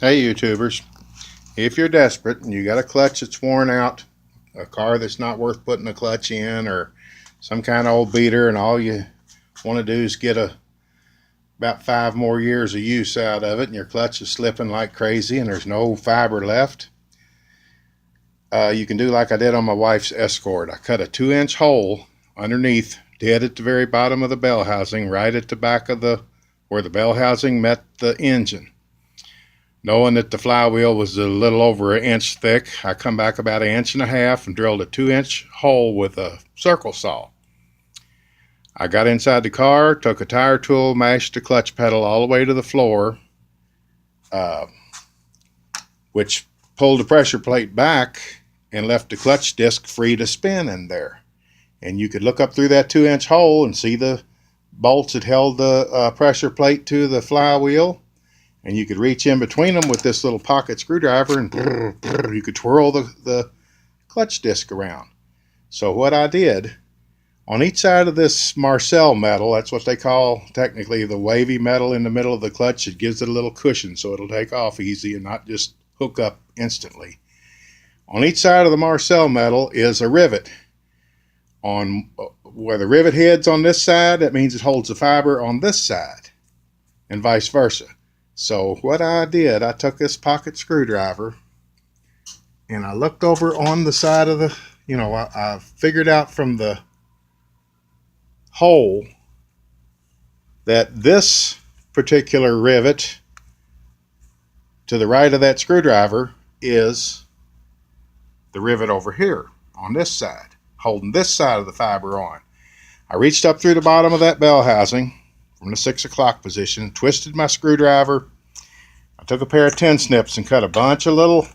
Hey YouTubers, if you're desperate and you got a clutch that's worn out, a car that's not worth putting a clutch in, or some kind of old beater, and all you want to do is get about 5 more years of use out of it, and your clutch is slipping like crazy and there's no fiber left, you can do like I did on my wife's Escort. I cut a 2-inch hole underneath, dead at the very bottom of the bell housing, right at the back of where the bell housing met the engine. Knowing that the flywheel was a little over 1 inch thick, I come back about 1.5 inches and drilled a 2-inch hole with a circle saw. I got inside the car, took a tire tool, mashed the clutch pedal all the way to the floor, which pulled the pressure plate back and left the clutch disc free to spin in there. And you could look up through that 2-inch hole and see the bolts that held the pressure plate to the flywheel. And you could reach in between them with this little pocket screwdriver and you could twirl the clutch disc around. So what I did, on each side of this Marcel metal, that's what they call technically the wavy metal in the middle of the clutch, it gives it a little cushion so it'll take off easy and not just hook up instantly. On each side of the Marcel metal is a rivet. On where the rivet head's on this side, that means it holds the fiber on this side, and vice versa. So what I did, I took this pocket screwdriver and I looked over on the side of the, I figured out from the hole that this particular rivet to the right of that screwdriver is the rivet over here on this side, holding this side of the fiber on. I reached up through the bottom of that bell housing from the 6 o'clock position, twisted my screwdriver. I took a pair of 10 snips and cut a bunch of little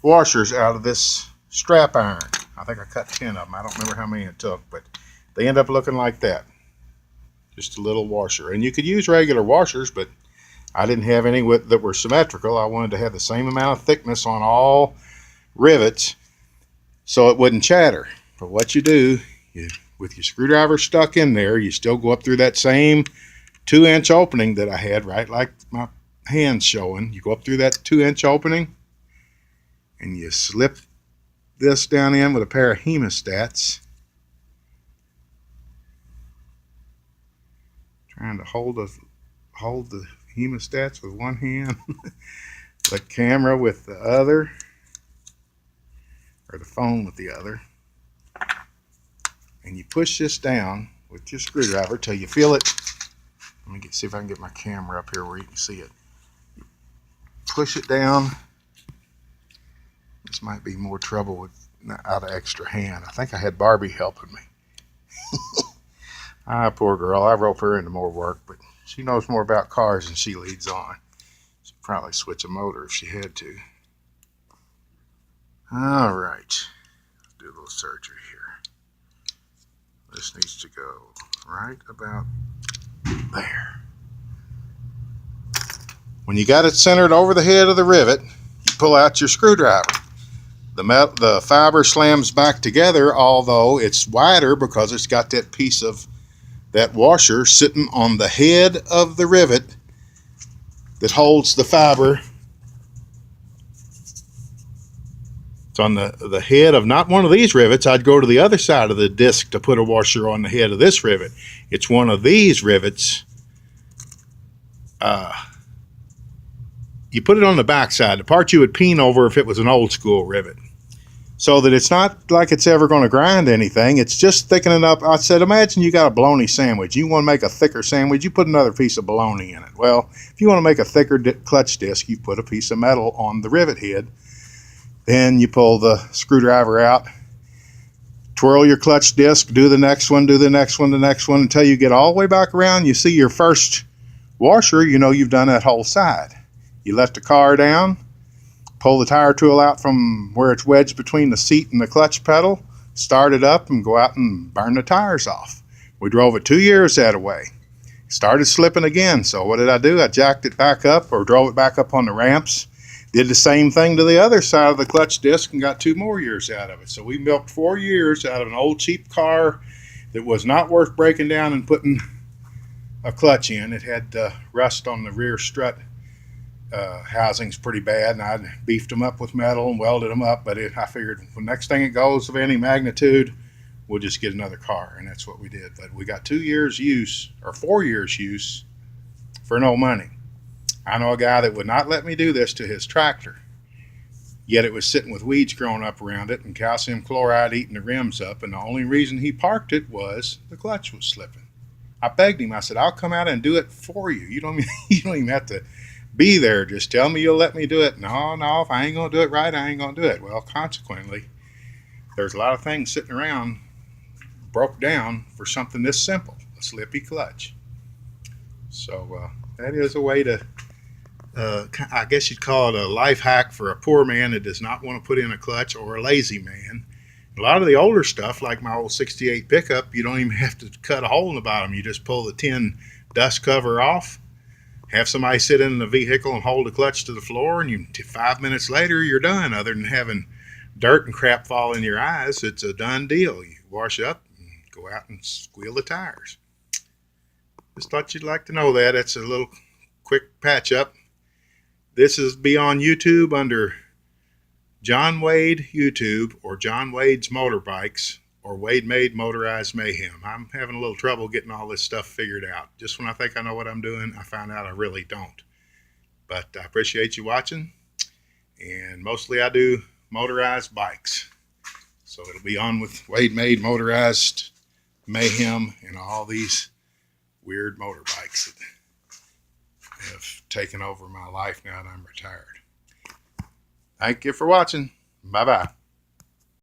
washers out of this strap iron. I think I cut 10 of them. I don't remember how many it took, but they end up looking like that. Just a little washer. And you could use regular washers, but I didn't have any that were symmetrical. I wanted to have the same amount of thickness on all rivets so it wouldn't chatter. But what you do, with your screwdriver stuck in there, you still go up through that same 2-inch opening that I had, right like my hand's showing. You go up through that 2-inch opening and you slip this down in with a pair of hemostats. Trying to hold the hemostats with one hand, the camera with the other, or the phone with the other. And you push this down with your screwdriver till you feel it. Let me see if I can get my camera up here where you can see it. Push it down. This might be more trouble out of extra hand. I think I had Barbie helping me. Poor girl. I rope her into more work, but she knows more about cars than she leads on. She'd probably switch a motor if she had to. All right. Let's do a little surgery here. This needs to go right about there. When you got it centered over the head of the rivet, you pull out your screwdriver. The fiber slams back together, although it's wider because it's got that piece of that washer sitting on the head of the rivet that holds the fiber. It's on the head of not one of these rivets. I'd go to the other side of the disc to put a washer on the head of this rivet. It's one of these rivets. You put it on the back side, the part you would peen over if it was an old school rivet, so that it's not like it's ever going to grind anything. It's just thickening up. I said, imagine you got a bologna sandwich. You want to make a thicker sandwich, you put another piece of bologna in it. Well, if you want to make a thicker clutch disc, you put a piece of metal on the rivet head. Then you pull the screwdriver out, twirl your clutch disc, do the next one, do the next one, the next one, until you get all the way back around. You see your first washer, you know you've done that whole side. You let the car down, pull the tire tool out from where it's wedged between the seat and the clutch pedal, start it up, and go out and burn the tires off. We drove it 2 years that way. Started slipping again, so what did I do? I jacked it back up, or drove it back up on the ramps. Did the same thing to the other side of the clutch disc and got 2 more years out of it. So we milked 4 years out of an old cheap car that was not worth breaking down and putting a clutch in. It had rust on the rear strut housings pretty bad, and I beefed them up with metal and welded them up. But I figured the next thing it goes of any magnitude, we'll just get another car, and that's what we did. But we got 2 years use or 4 years use for no money. I know a guy that would not let me do this to his tractor, yet it was sitting with weeds growing up around it and calcium chloride eating the rims up, and the only reason he parked it was the clutch was slipping. I begged him. I said, I'll come out and do it for you. You don't you don't even have to be there. Just tell me you'll let me do it. No, if I ain't going to do it right, I ain't going to do it. Well, consequently, there's a lot of things sitting around broke down for something this simple, a slippy clutch. So that is a way to, I guess you'd call it a life hack for a poor man that does not want to put in a clutch, or a lazy man. A lot of the older stuff, like my old 68 pickup, you don't even have to cut a hole in the bottom. You just pull the tin dust cover off, have somebody sit in the vehicle and hold the clutch to the floor, and 5 minutes later, you're done. Other than having dirt and crap fall in your eyes, it's a done deal. You wash up and go out and squeal the tires. Just thought you'd like to know that. It's a little quick patch up. This is be on YouTube under John Wade YouTube, or John Wade's Motorbikes, or Wade Made Motorized Mayhem. I'm having a little trouble getting all this stuff figured out. Just when I think I know what I'm doing, I find out I really don't. But I appreciate you watching, and mostly I do motorized bikes. So it'll be on with Wade Made Motorized Mayhem and all these weird motorbikes that have taken over my life now that I'm retired. Thank you for watching. Bye-bye.